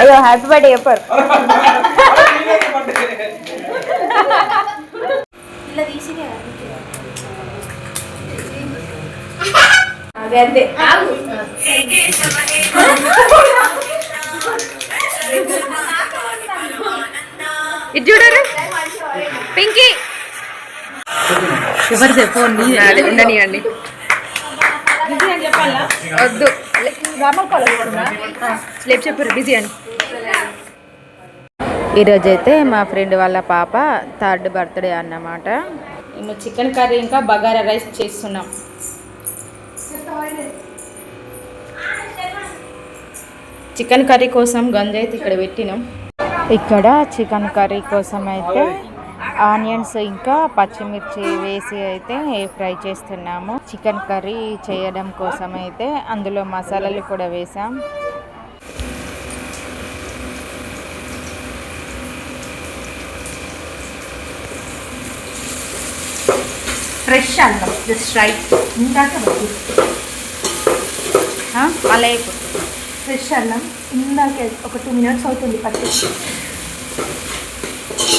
అయ్యో happy birthday చెప్పారు. అదే అంతే. ఇది చూడరు పింకీ ఎవరిదే ఫోన్ ఉండనియండి. వద్దు లేపు చెప్పారు బిజీ అని. ఈరోజు అయితే మా ఫ్రెండ్ వాళ్ళ పాప 3rd బర్త్డే అన్నమాట. మేము చికెన్ కర్రీ ఇంకా బగారా రైస్ చేస్తున్నాం. చికెన్ కర్రీ కోసం గంజి అయితే ఇక్కడ పెట్టినాం. ఇక్కడ చికెన్ కర్రీ కోసం అయితే ఆనియన్స్ ఇంకా పచ్చిమిర్చి వేసి అయితే ఫ్రై చేస్తున్నాము. చికెన్ కర్రీ చేయడం కోసం అయితే అందులో మసాలాలు కూడా వేసాం. ఫ్రెష్ అన్నం జస్ట్ రైట్ ఇందాక అలా ఫ్రెష్ అన్నం ఇందాక ఒక 2 minutes అవుతుంది పచ్చి.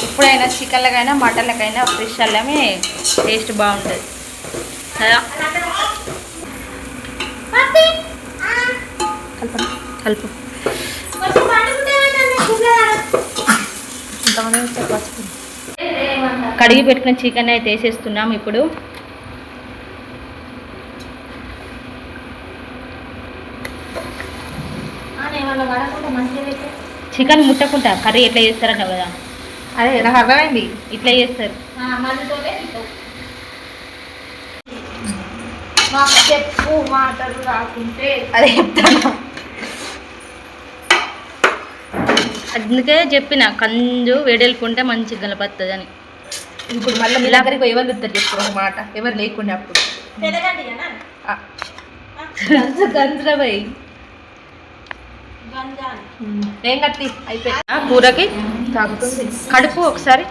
ఎప్పుడైనా చికెన్లకైనా మటన్లకైనా ఫ్రెష్ అల్లమే టేస్ట్ బాగుంటుంది కదా. కలుపు కడిగి పెట్టుకున్న చికెన్ అయితే వేసేస్తున్నాం. ఇప్పుడు చికెన్ ముట్టకుంటా కర్రీ ఎట్లా చేస్తారంట కదా. అదే నాకు అర్థమైంది, ఇట్లా చేస్తారు. చెప్పు మాటలు రాకుంటే అదే చెప్తాను. అందుకే చెప్పిన కంజు వేడెలుకుంటే మంచి గలపడుతుంది అని. ఇప్పుడు మళ్ళీ మీ దగ్గరికి ఎవరు చెప్తారు చెప్పు ఒక మాట, ఎవరు లేకుండా అప్పుడు గంజరబాయి ఏం కత్తి అయిపోయి కూరకి తాగుతుంది. కడుపు ఒకసారి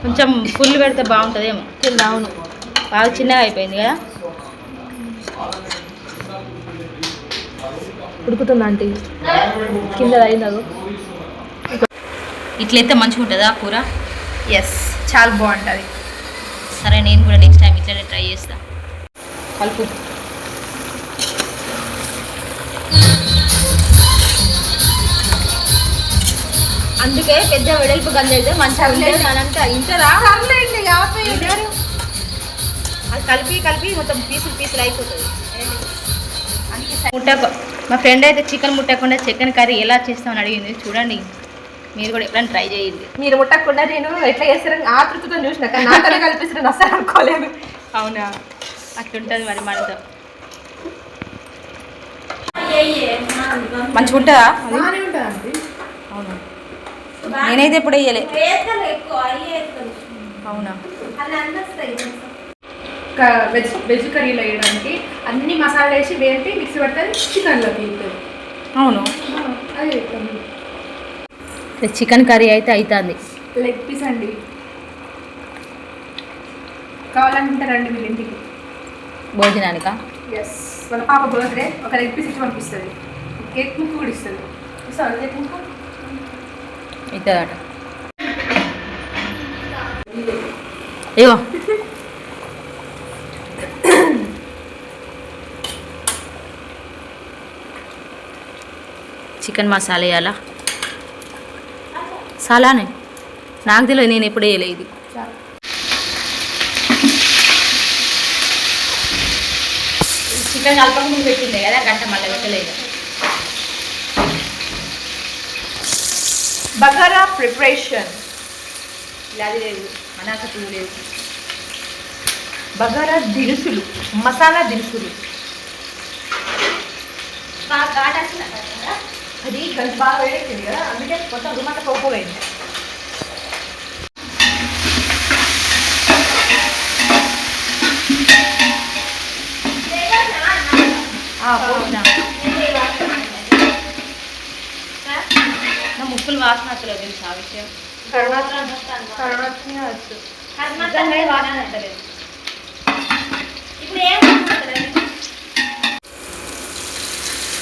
కొంచెం ఫుల్ పెడితే బాగుంటుందేమో. అవును బాగా చిన్నగా అయిపోయింది కదా. ఉడుకుతుంది ఆంటీ కింద అయింది. ఇట్లయితే మంచిగా ఉంటుందా కూర? ఎస్ చాలా బాగుంటుంది. సరే నేను కూడా నెక్స్ట్ టైం ఇట్లనే ట్రై చేస్తా. కలుపు అందుకే పెద్ద వెడల్పు గంజ అయితే మంచిగా ఉండేది. మనంతా ఇంటరా అది కలిపి కలిపి మొత్తం పీసులు అయిపోతుంది. మా ఫ్రెండ్ అయితే చికెన్ ముట్టకుండా చికెన్ కర్రీ ఎలా చేస్తామని అడిగింది. చూడండి మీరు కూడా ఎప్పుడైనా ట్రై చేయండి. మీరు ముట్టకుండా నేను ఎట్లా చేస్తారని ఆతృతతో చూసిన కానీ నాతోనే కల్పిస్తాను అసలు అనుకోలేదు. అవునా అట్లుంటుంది మరి మనతో. మంచిగా ఉంటుందా? అవునా నేనైతే ఎప్పుడు వేయలే. అవునా వెజ్ కర్రీలో వేయడానికి అన్ని మసాలా వేసి వేసి మిక్సీ పడతారు చికెన్లోకి. అవును అదే చికెన్ కర్రీ అయితే అవుతుంది. లెగ్ పీస్ అండి కావాలనుకుంటారండి వీళ్ళ ఇంటికి భోజనానికా? ఎస్ వాళ్ళ పాప బర్త్డే ఒక లెగ్ పీస్ ఇచ్చి పంపిస్తుంది. కేక్ ముక్క కూడా ఇస్తుంది. ఇస్తాను కేక్ ముక్క ఇస్తుందట. అయ్యో చికెన్ మసాలా వేయాలా? చాలానే నాకు తెలియదు, నేను ఎప్పుడు వేయలే. ఇది చికెన్ కలపక ముందు పెట్టిందే కదా, గంట మళ్ళీ పెట్టలేదు. బగారా ప్రిపరేషన్ అది లేదు, అనాక పువ్వు లేదు. బగారా దినుసులు, మసాలా దినుసులు. అది కలిసి బాగా వేడెక్కింది కదా, అందుకే మొత్తం రుమంతా పోయిపోయింది. నా ముక్కులు వాసన వస్తలేదు తెలుసు ఆ విషయం. వాసన వస్తలేదు.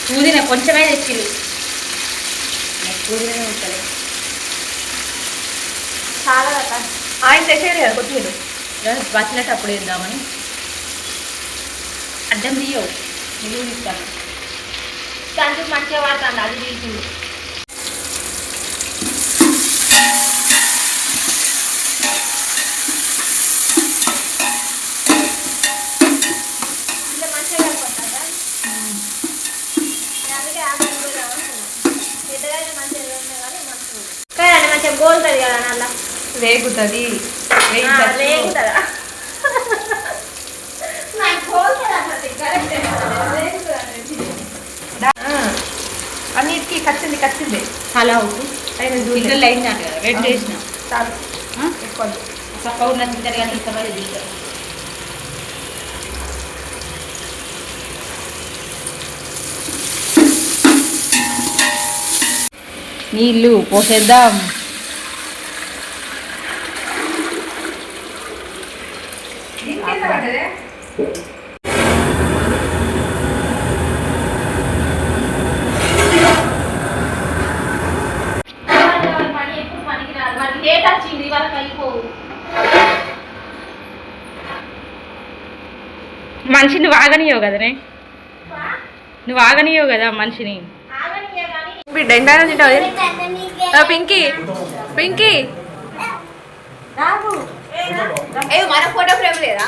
పుదీనా కొంచెమే తెచ్చింది, పుదీనా ఉంటుంది చాలా ఆయన తెచ్చేది కదా కొత్తిమీర బచ్చినట్టు అప్పుడు వేద్దామని. అడ్డం తీయవు, నిలువు తీస్తాను. దాంట్లో మంచిగా వాడుతాను అది తీసి. మంచిగా గోలుతుంది కదా అలా వేగుతుంది, వేగుతుందా అన్నిటికీ కచ్చింది చాలా అవుతు పిల్లలు అయిందంట కదా, వెయిట్ చేసిన చాలు ఎక్కువ చక్కగా ఉన్న తింటారు కానీ ఇష్టపడి తింటారు. నీళ్ళు పోసేద్దాం. మనిషిని నువ్వు ఆగనియవు కదనే, నువ్వు ఆగనియవు కదా మనిషిని. బిడ్డ ఎంత తింటావు పింకీ పింకీ మన ఫోటో ఫ్రేమ్ లేదా